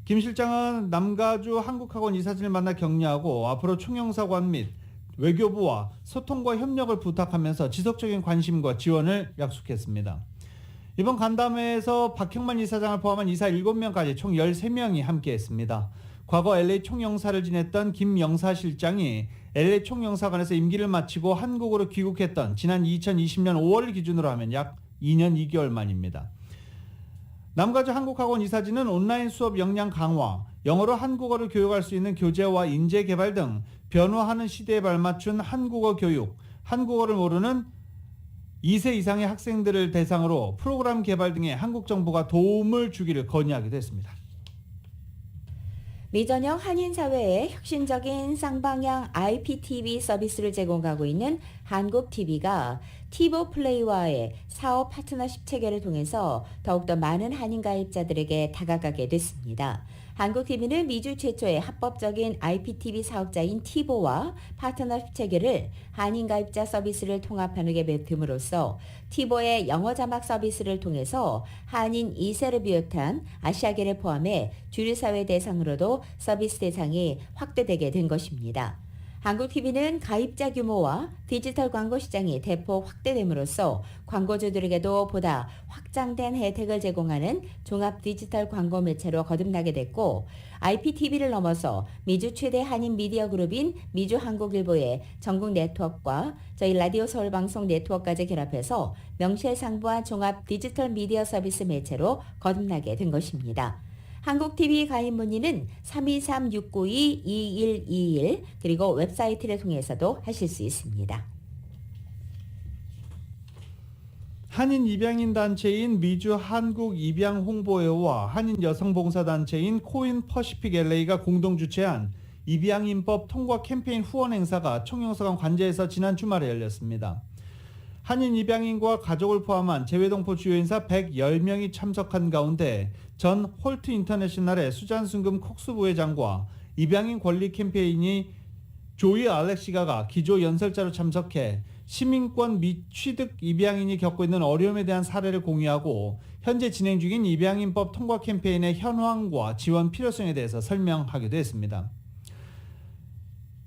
김 실장은 남가주 한국학원 이사진을 만나 격려하고 앞으로 총영사관 및 외교부와 소통과 협력을 부탁하면서 지속적인 관심과 지원을 약속했습니다. 이번 간담회에서 박형만 이사장을 포함한 이사 7명까지 총 13명이 함께했습니다. 과거 LA 총영사를 지냈던 김 영사실장이 LA 총영사관에서 임기를 마치고 한국으로 귀국했던 지난 2020년 5월을 기준으로 하면 약 2년 2개월 만입니다. 남가주 한국학원 이사진은 온라인 수업 역량 강화, 영어로 한국어를 교육할 수 있는 교재와 인재 개발 등 변화하는 시대에 발맞춘 한국어 교육, 한국어를 모르는 2세 이상의 학생들을 대상으로 프로그램 개발 등의 한국 정부가 도움을 주기를 건의하기도 했습니다. 미전역 한인사회에 혁신적인 쌍방향 IPTV 서비스를 제공하고 있는 한국TV가 티보 플레이와의 사업 파트너십 체결을 통해서 더욱더 많은 한인 가입자들에게 다가가게 됐습니다. 한국TV는 미주 최초의 합법적인 IPTV 사업자인 티보와 파트너십 체결을 한인 가입자 서비스를 통합하게 됨으로써 티보의 영어 자막 서비스를 통해서 한인 2세를 비롯한 아시아계를 포함해 주류 사회 대상으로도 서비스 대상이 확대되게 된 것입니다. 한국TV는 가입자 규모와 디지털 광고 시장이 대폭 확대됨으로써 광고주들에게도 보다 확장된 혜택을 제공하는 종합 디지털 광고 매체로 거듭나게 됐고 IPTV를 넘어서 미주 최대 한인 미디어 그룹인 미주 한국일보의 전국 네트워크와 저희 라디오 서울 방송 네트워크까지 결합해서 명실상부한 종합 디지털 미디어 서비스 매체로 거듭나게 된 것입니다. 한국TV 가입 문의는 323-692-2121 그리고 웹사이트를 통해서도 하실 수 있습니다. 한인 입양인 단체인 미주 한국 입양 홍보회와 한인 여성봉사단체인 코인 퍼시픽 LA가 공동 주최한 입양인법 통과 캠페인 후원 행사가 총영사관 관제에서 지난 주말에 열렸습니다. 한인 입양인과 가족을 포함한 재외동포 주요 인사 110명이 참석한 가운데 전 홀트 인터내셔널의 수잔 순금 콕스 부회장과 입양인 권리 캠페인이 조이 알렉시가가 기조 연설자로 참석해 시민권 및 취득 입양인이 겪고 있는 어려움에 대한 사례를 공유하고 현재 진행 중인 입양인법 통과 캠페인의 현황과 지원 필요성에 대해서 설명하기도 했습니다.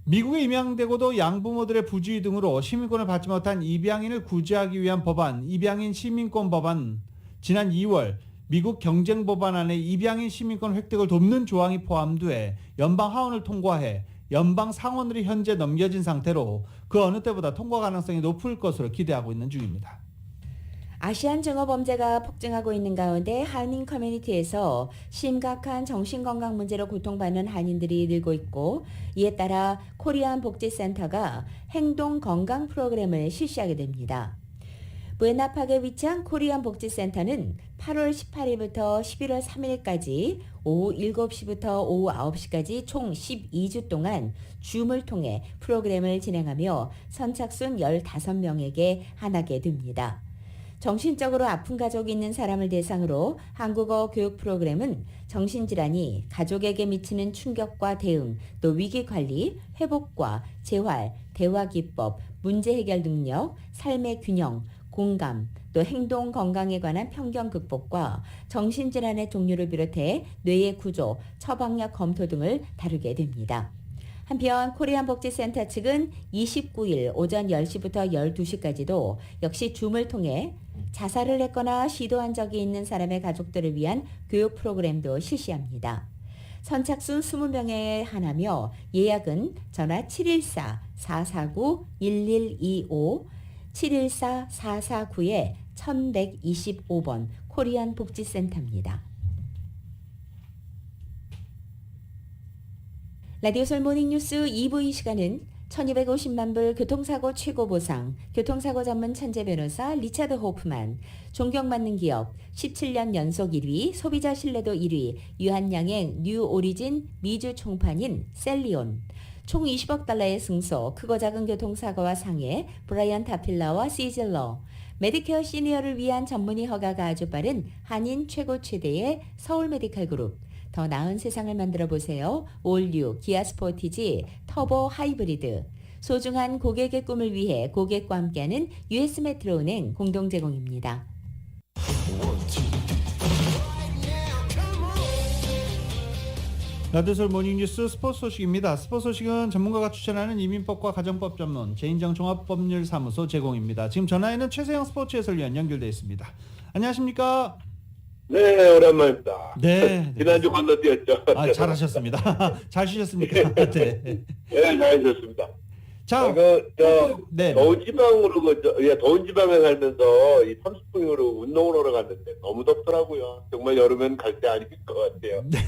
미국에 입양되고도 양부모들의 부주의 등으로 시민권을 받지 못한 입양인을 구제하기 위한 법안, 입양인 시민권 법안, 지난 2월 미국 경쟁법안안에 입양인 시민권 획득을 돕는 조항이 포함돼 연방 하원을 통과해 연방 상원으로 현재 넘겨진 상태로 그 어느 때보다 통과 가능성이 높을 것으로 기대하고 있는 중입니다. 아시안 증오 범죄가 폭증하고 있는 가운데 한인 커뮤니티에서 심각한 정신건강 문제로 고통받는 한인들이 늘고 있고 이에 따라 코리안 복지센터가 행동 건강 프로그램을 실시하게 됩니다. 부에나팍에 위치한 코리안 복지센터는 8월 18일부터 11월 3일까지 오후 7시부터 오후 9시까지 총 12주 동안 줌을 통해 프로그램을 진행하며 선착순 15명에게 한하게 됩니다. 정신적으로 아픈 가족이 있는 사람을 대상으로 한국어 교육 프로그램은 정신질환이 가족에게 미치는 충격과 대응, 또 위기관리, 회복과 재활, 대화기법, 문제 해결 능력, 삶의 균형, 공감, 또 행동 건강에 관한 편견 극복과 정신질환의 종류를 비롯해 뇌의 구조, 처방약 검토 등을 다루게 됩니다. 한편 코리안 복지센터 측은 29일 오전 10시부터 12시까지도 역시 줌을 통해 자살을 했거나 시도한 적이 있는 사람의 가족들을 위한 교육 프로그램도 실시합니다. 선착순 20명에 한하며 예약은 전화 714-449-1125, 714-449-1125번 코리안 복지센터입니다. 라디오솔 모닝뉴스 2부 이 시간은 1250만 불 교통사고 최고보상, 교통사고 전문 천재 변호사 리차드 호프만, 존경받는 기업 17년 연속 1위, 소비자 신뢰도 1위, 유한양행 뉴 오리진 미주 총판인 셀리온, 총 20억 달러의 승소, 크고 작은 교통사고와 상해, 브라이언 타필러와 시즐러, 메디케어 시니어를 위한 전문의 허가가 아주 빠른 한인 최고 최대의 서울 메디칼 그룹, 더 나은 세상을 만들어 보세요. 올류, 기아 스포티지, 터보 하이브리드. 소중한 고객의 꿈을 위해 고객과 함께하는 US 메트로은행 공동 제공입니다. 라디오솔 모닝뉴스 스포츠 소식입니다. 스포츠 소식은 전문가가 추천하는 이민법과 가정법 전문 제인정 종합법률사무소 제공입니다. 지금 전화에는 최세영 스포츠 해설위원 연결되어 있습니다. 안녕하십니까? 네, 오랜만입니다. 네. 지난주 건너뛰었죠. 아, 잘하셨습니다. 잘 쉬셨습니까? 네. 네, 잘 쉬었습니다. 자, 네. 더운 지방으로 더운 지방에 살면서 이 30분으로 운동을 하러 갔는데 너무 덥더라고요. 정말 여름엔 갈 때 아닐 것 같아요. 네.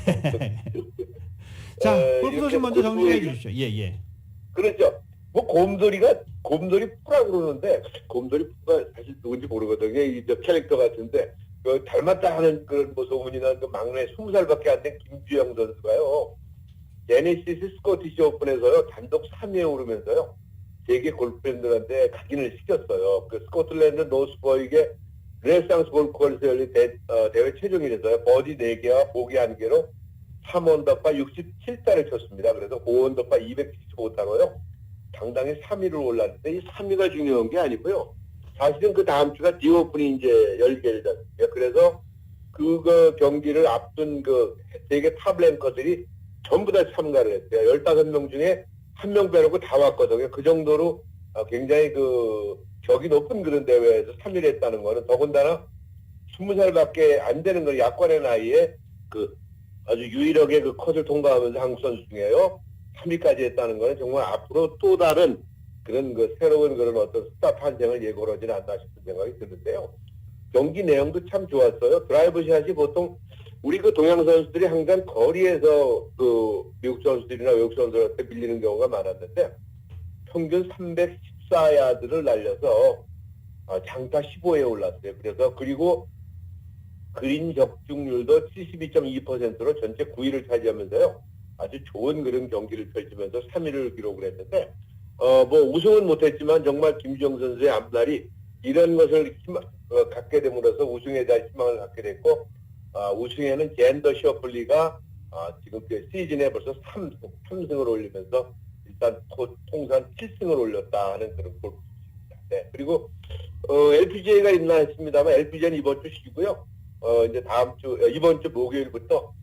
자, 골프 소식 먼저 정리해 주시죠. 예. 그렇죠. 뭐 곰돌이 푸라 그러는데 곰돌이 푸가 사실 누군지 모르거든요. 이 캐릭터 같은데. 그 닮았다 하는 그런 뭐 소문이 난 그 막내 20살밖에 안 된 김주영 선수가요. 제네시스 스코티시 오픈에서요 단독 3위에 오르면서요 세계 골프팬들한테 각인을 시켰어요. 그 스코틀랜드 노스버익의 르네상스 골프콜에서 열린 대회 최종일에서요 버디 4개와 보기 1개로 3언더파 67타를 쳤습니다. 그래서 5언더파 275타로요 당당히 3위를 올랐는데 이 3위가 중요한 게 아니고요. 사실은 그 다음 주가 디오픈이 이제 열게 되지 않습니까? 그래서 그거 경기를 앞둔 그 세계 탑 랭커들이 전부 다 참가를 했어요. 15명 중에 1명 빼놓고 다 왔거든요. 그 정도로 굉장히 그 격이 높은 그런 대회에서 3위를 했다는 거는 더군다나 20살밖에 안 되는 걸 약관의 나이에 그 아주 유일하게 그 컷을 통과하면서 한국 선수 중에요. 3위까지 했다는 거는 정말 앞으로 또 다른 그런 그 새로운 그런 어떤 스타 탄생을 예고를 하지는 않나 싶은 생각이 드는데요. 경기 내용도 참 좋았어요. 드라이브 샷이 보통 우리 그 동양 선수들이 항상 거리에서 그 미국 선수들이나 외국 선수들한테 밀리는 경우가 많았는데 평균 314야드를 날려서 장타 15에 올랐어요. 그래서 그리고 그린 적중률도 72.2%로 전체 9위를 차지하면서요. 아주 좋은 그런 경기를 펼치면서 3위를 기록을 했는데 뭐 우승은 못했지만 정말 김주영 선수의 앞날이 이런 것을 갖게 됨으로써 우승에 대한 희망을 갖게 됐고 우승에는 젠더 셔플리가 지금 그 시즌에 벌써 3승을 올리면서 일단 통산 7승을 올렸다 하는 그런 골프입니다. 네. 그리고 LPGA가 있나 했습니다만 LPGA는 이번 주 쉬고요. 이제 이번 주 목요일부터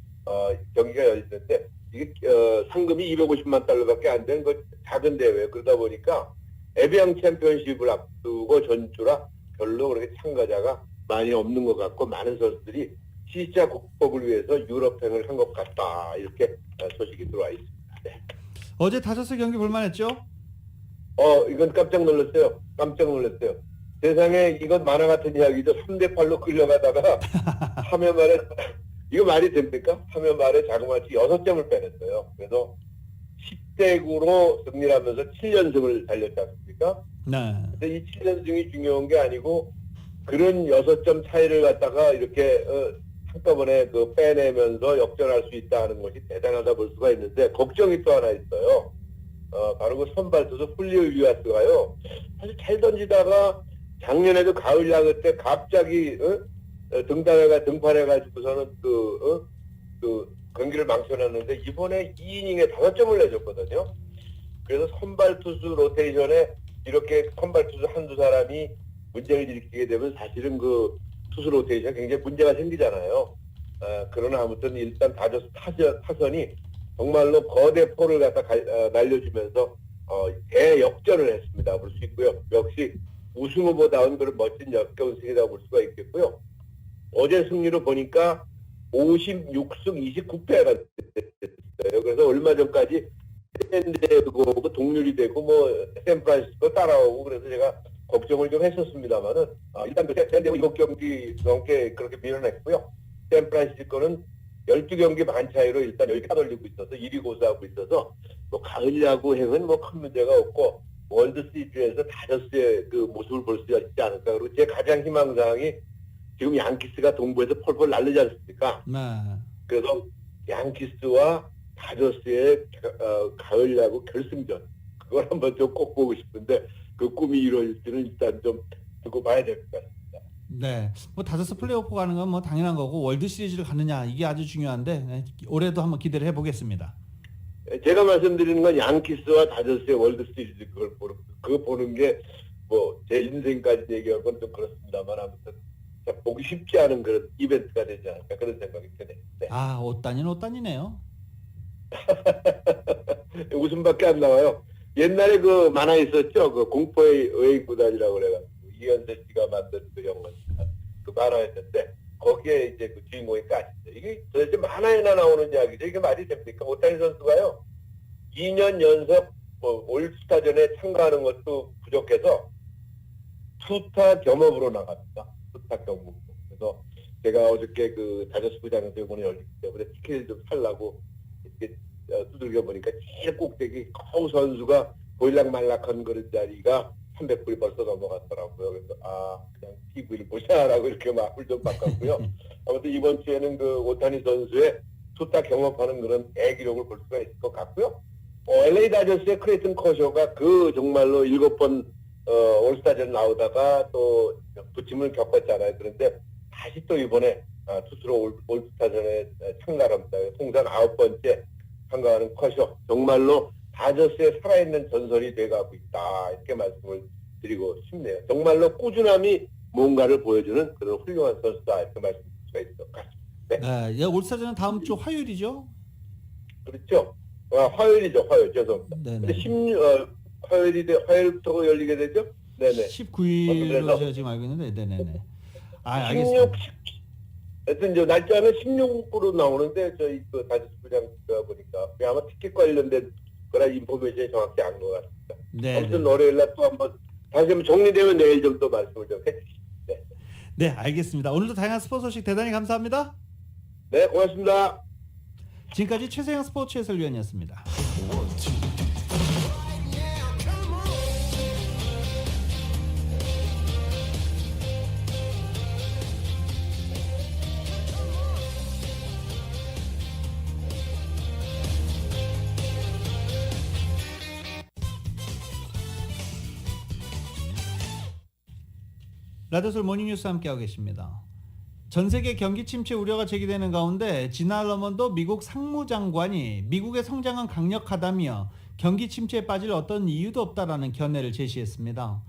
경기가 열리는데 이게 상금이 250만 달러밖에 안 되는 그 작은 대회 그러다 보니까 에비앙 챔피언십을 앞두고 전주라 별로 그렇게 참가자가 많이 없는 것 같고 많은 선수들이 시차 극복을 위해서 유럽행을 한 것 같다 이렇게 소식이 들어와 있습니다. 네. 어제 다저스 경기 볼만했죠? 이건 깜짝 놀랐어요. 세상에 이건 만화 같은 이야기죠. 3대8로 끌려가다가 화면 말에 이거 말이 됩니까? 화면 말에 자그마치 6점을 빼냈어요. 그래서 10대9로 승리하면서 7연승을 달렸지 않습니까? 네. 근데 이 7연승이 중요한 게 아니고 그런 6점 차이를 갖다가 이렇게 한꺼번에 그 빼내면서 역전할 수 있다는 것이 대단하다 볼 수가 있는데 걱정이 또 하나 있어요. 바로 그 선발 투수 훌리오 우리아스가요. 사실 잘 던지다가 작년에도 가을 야구 때 갑자기 등판해가지고서는 그 경기를 망쳐놨는데 이번에 2이닝에 5점을 내줬거든요. 그래서 선발 투수 로테이션에 이렇게 선발 투수 한두 사람이 문제를 일으키게 되면 사실은 그 투수 로테이션에 굉장히 문제가 생기잖아요. 그러나 아무튼 일단 다저스 타선이 정말로 거대 포를 갖다 날려주면서 대역전을 했습니다. 볼 수 있고요. 역시 우승 후보다운 그런 멋진 역겨운 승이라고 볼 수가 있겠고요. 어제 승리로 보니까 56승 29패가 됐어요. 그래서 얼마 전까지 샌디에고 동률이 되고 뭐 샌프란시스코 따라오고 그래서 제가 걱정을 좀 했었습니다만은 일단 샌디에고 7경기 넘게 그렇게 밀어냈고요. 샌프란시스코는 12경기 반 차이로 일단 10개 따돌리고 있어서 1위 고수하고 있어서 뭐 가을 야구 행은 뭐 큰 문제가 없고 월드 시리즈에서 다저스의 그 모습을 볼 수 있지 않을까. 그리고 제 가장 희망사항이 지금 양키스가 동부에서 폴폴 날리지 않습니까? 네. 그래서 양키스와 다저스의 가을 야구 결승전 그걸 한번 좀 꼭 보고 싶은데 그 꿈이 이루어질지는 일단 좀 두고 봐야 될 것 같습니다. 네, 뭐 다저스 플레이오프 가는 건 뭐 당연한 거고 월드 시리즈를 가느냐 이게 아주 중요한데 올해도 한번 기대를 해보겠습니다. 제가 말씀드리는 건 양키스와 다저스의 월드 시리즈 그거 보는 게 뭐 제 인생까지 얘기할 건 좀 그렇습니다만 아무튼 보기 쉽지 않은 그런 이벤트가 되지 않을까 그런 생각이 드네요. 네. 아, 옷단이네요. 웃음밖에 안 나와요. 옛날에 그 만화 있었죠. 그 공포의 여행구단이라고 그래가지고 이현세 씨가 만든 그 영화 그 만화였는데 거기에 이제 그 주인공이 까시죠. 이게 도대체 만화에나 나오는 이야기죠. 이게 말이 됩니까? 오타니 선수가요 2년 연속 뭐 올스타전에 참가하는 것도 부족해서 투타 겸업으로 나갑니다. 투타 겸업. 그래서 제가 어저께 그 다저스 구장에서 이번에 열리기 때문에 티켓을 좀 살라고 이렇게 두들겨 보니까 제일 꼭대기 커우 선수가 보일락말락한 그런 자리가 300불이 벌써 넘어갔더라고요. 그래서 그냥 TV를 보자라고 이렇게 마음을 좀 바꿨고요. 아무튼 이번 주에는 그 오타니 선수의 투타 경험하는 그런 대기록을 볼 수가 있을 것 같고요. LA 다저스의 크레이튼 커쇼가 그 정말로 7번 올스타전 나오다가 또 부침을 겪었잖아요. 그런데 다시 또 이번에 투수로 올스타전에 참가를 합니다. 통산 9번째 참가하는 커쇼. 정말로 다저스에 살아있는 전설이 돼가고 있다. 이렇게 말씀을 드리고 싶네요. 정말로 꾸준함이 뭔가를 보여주는 그런 훌륭한 선수다. 이렇게 말씀드릴 수가 있을 것 같습니다. 네, 올스타전은 다음 주 화요일이죠? 그렇죠. 화요일이죠. 화요일. 죄송합니다. 네네. 근데 화요일부터 열리게 되죠? 네네. 19일로 제가 지금 알고 있는데, 네네네. 16, 하여튼 이제 날짜는 16으로 나오는데 저희 그 다저스 부장 보니까 아마 티켓 관련된 거라 인포메이션이 정확히 안 것 같습니다. 네. 아무튼 월요일날 또 한번 다시 한번 정리되면 내일 좀 또 말씀을 좀 해주시죠. 네, 알겠습니다. 오늘도 다양한 스포츠 소식 대단히 감사합니다. 네, 고맙습니다. 지금까지 최세영 스포츠 해설위원이었습니다. 라디오솔 모닝뉴스 함께하고 계십니다. 전 세계 경기 침체 우려가 제기되는 가운데 지나 러먼도 미국 상무장관이 미국의 성장은 강력하다며 경기 침체에 빠질 어떤 이유도 없다라는 견해를 제시했습니다.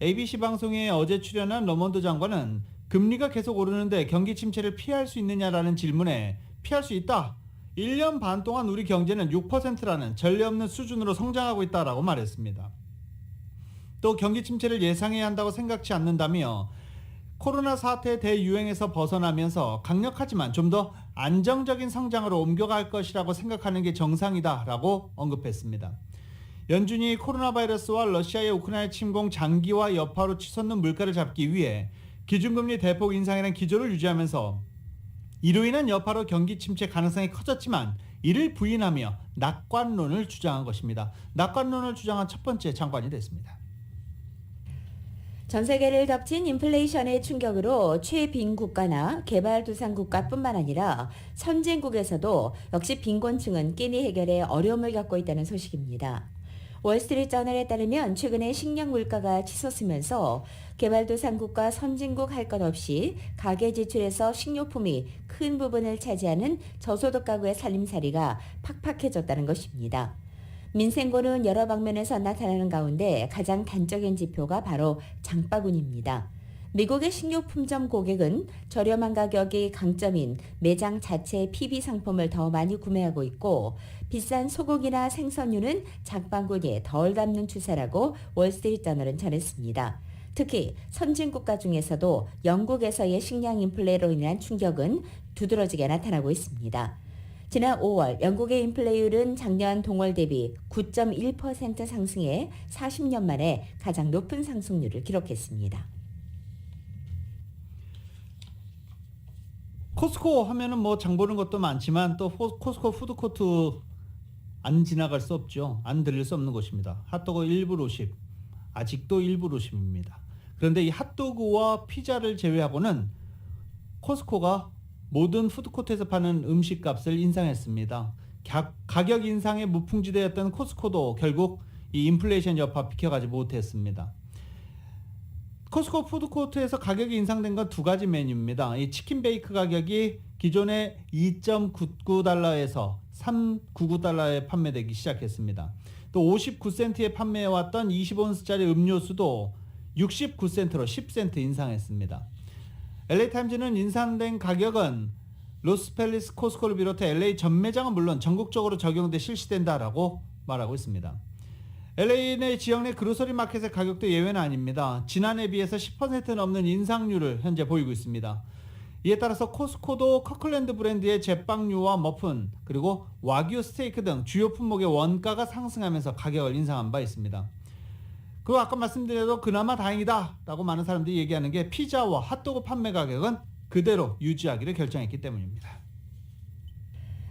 ABC 방송에 어제 출연한 러먼드 장관은 금리가 계속 오르는데 경기 침체를 피할 수 있느냐라는 질문에 피할 수 있다. 1년 반 동안 우리 경제는 6%라는 전례 없는 수준으로 성장하고 있다라고 말했습니다. 또 경기 침체를 예상해야 한다고 생각지 않는다며 코로나 사태 대유행에서 벗어나면서 강력하지만 좀 더 안정적인 성장으로 옮겨갈 것이라고 생각하는 게 정상이다라고 언급했습니다. 연준이 코로나 바이러스와 러시아의 우크라이나 침공 장기화 여파로 치솟는 물가를 잡기 위해 기준금리 대폭 인상이라는 기조를 유지하면서 이로 인한 여파로 경기 침체 가능성이 커졌지만 이를 부인하며 낙관론을 주장한 것입니다. 낙관론을 주장한 첫 번째 장관이 됐습니다. 전 세계를 덮친 인플레이션의 충격으로 최빈국가나 개발도상국가뿐만 아니라 선진국에서도 역시 빈곤층은 끼니 해결에 어려움을 겪고 있다는 소식입니다. 월스트리트저널에 따르면 최근에 식량 물가가 치솟으면서 개발도상국과 선진국 할 것 없이 가계 지출에서 식료품이 큰 부분을 차지하는 저소득 가구의 살림살이가 팍팍해졌다는 것입니다. 민생고는 여러 방면에서 나타나는 가운데 가장 단적인 지표가 바로 장바구니입니다. 미국의 식료품점 고객은 저렴한 가격이 강점인 매장 자체의 PB 상품을 더 많이 구매하고 있고 비싼 소고기나 생선류는 장바구니에 덜 담는 추세라고 월스트리트저널은 전했습니다. 특히 선진국가 중에서도 영국에서의 식량 인플레로 인한 충격은 두드러지게 나타나고 있습니다. 지난 5월 영국의 인플레율은 작년 동월 대비 9.1% 상승해 40년 만에 가장 높은 상승률을 기록했습니다. 코스코 하면은 뭐 장 보는 것도 많지만 또 코스코 푸드코트 안 지나갈 수 없죠. 안 들릴 수 없는 곳입니다. 핫도그 1불 50, 아직도 1불 50입니다. 그런데 이 핫도그와 피자를 제외하고는 코스코가 모든 푸드코트에서 파는 음식값을 인상했습니다. 가격 인상에 무풍지대였던 코스코도 결국 이 인플레이션 여파 비켜가지 못했습니다. 코스코 푸드코트에서 가격이 인상된 건 두 가지 메뉴입니다. 이 치킨 베이크 가격이 기존의 2.99달러에서 3.99달러에 판매되기 시작했습니다. 또 59센트에 판매해왔던 20온스짜리 음료수도 69센트로 10센트 인상했습니다. LA타임즈는 인상된 가격은 로스펠리스 코스코를 비롯해 LA 전 매장은 물론 전국적으로 적용돼 실시된다라고 말하고 있습니다. LA 내 지역 내 그로서리 마켓의 가격도 예외는 아닙니다. 지난해에 비해서 10% 넘는 인상률을 현재 보이고 있습니다. 이에 따라서 코스코도 커클랜드 브랜드의 제빵류와 머픈 그리고 와규 스테이크 등 주요 품목의 원가가 상승하면서 가격을 인상한 바 있습니다. 그리고 아까 말씀드려도 그나마 다행이다 라고 많은 사람들이 얘기하는 게 피자와 핫도그 판매 가격은 그대로 유지하기를 결정했기 때문입니다.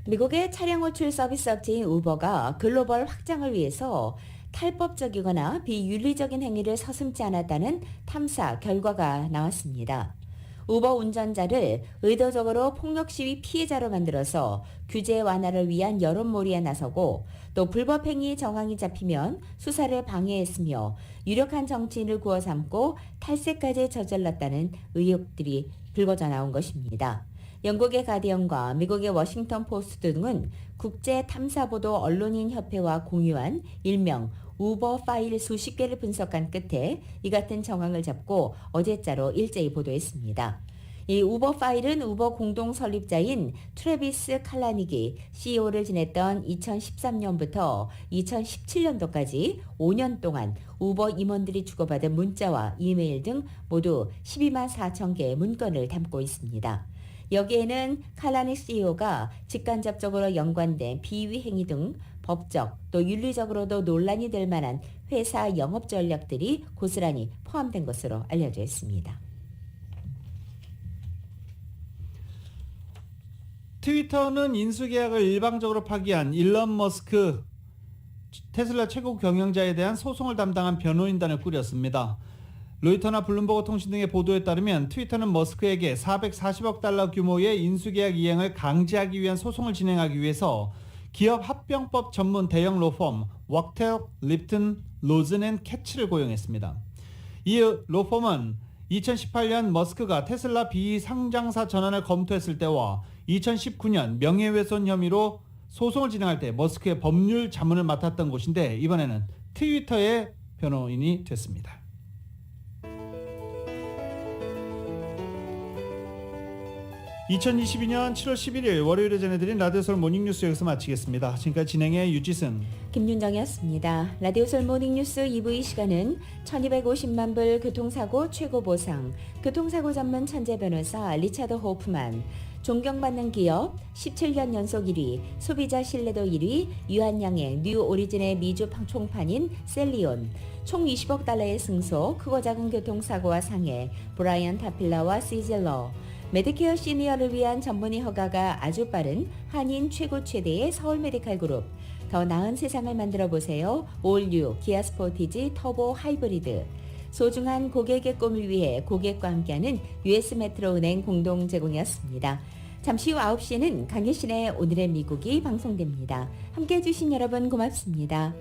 미국의 차량 호출 서비스 업체인 우버가 글로벌 확장을 위해서 탈법적이거나 비윤리적인 행위를 서슴지 않았다는 탐사 결과가 나왔습니다. 우버 운전자를 의도적으로 폭력 시위 피해자로 만들어서 규제 완화를 위한 여론몰이에 나서고 또 불법 행위 정황이 잡히면 수사를 방해했으며 유력한 정치인을 구워 삼고 탈세까지 저질렀다는 의혹들이 불거져 나온 것입니다. 영국의 가디언과 미국의 워싱턴 포스트 등은 국제탐사보도 언론인 협회와 공유한 일명 우버 파일 수십 개를 분석한 끝에 이 같은 정황을 잡고 어제자로 일제히 보도했습니다. 이 우버 파일은 우버 공동 설립자인 트래비스 칼라닉이 CEO를 지냈던 2013년부터 2017년도까지 5년 동안 우버 임원들이 주고받은 문자와 이메일 등 모두 12만 4천 개의 문건을 담고 있습니다. 여기에는 칼라닉 CEO가 직간접적으로 연관된 비위 행위 등 법적 또 윤리적으로도 논란이 될 만한 회사 영업 전략들이 고스란히 포함된 것으로 알려져 있습니다. 트위터는 인수계약을 일방적으로 파기한 일론 머스크 테슬라 최고 경영자에 대한 소송을 담당한 변호인단을 꾸렸습니다. 로이터나 블룸버그 통신 등의 보도에 따르면 트위터는 머스크에게 440억 달러 규모의 인수계약 이행을 강제하기 위한 소송을 진행하기 위해서 기업 합병법 전문 대형 로펌 웍텔, 립튼, 로즌 앤 캐치를 고용했습니다. 이 로펌은 2018년 머스크가 테슬라 비상장사 전환을 검토했을 때와 2019년 명예훼손 혐의로 소송을 진행할 때 머스크의 법률 자문을 맡았던 곳인데 이번에는 트위터의 변호인이 됐습니다. (2022년 7월 11일) 월요일에 전해드린 라디오솔 모닝뉴스 여기서 마치겠습니다. 지금까지 진행의 유지승, 김윤정이었습니다. 라디오솔 모닝뉴스 2부 이 시간은 1250만 불 교통사고 최고보상, 교통사고 전문 천재 변호사 리차드 호프만, 존경받는 기업 17년 연속 1위, 소비자 신뢰도 1위 유한양행 뉴 오리진의 미주 총판인 셀리온, 총 20억 달러의 승소, 크고 작은 교통사고와 상해 브라이언 타필러와 시즐러, 메디케어 시니어를 위한 전문의 허가가 아주 빠른 한인 최고 최대의 서울 메디칼 그룹, 더 나은 세상을 만들어 보세요. 올뉴 기아 스포티지 터보 하이브리드, 소중한 고객의 꿈을 위해 고객과 함께하는 US 메트로은행 공동 제공이었습니다. 잠시 후 9시에는 강혜신의 오늘의 미국이 방송됩니다. 함께해 주신 여러분 고맙습니다.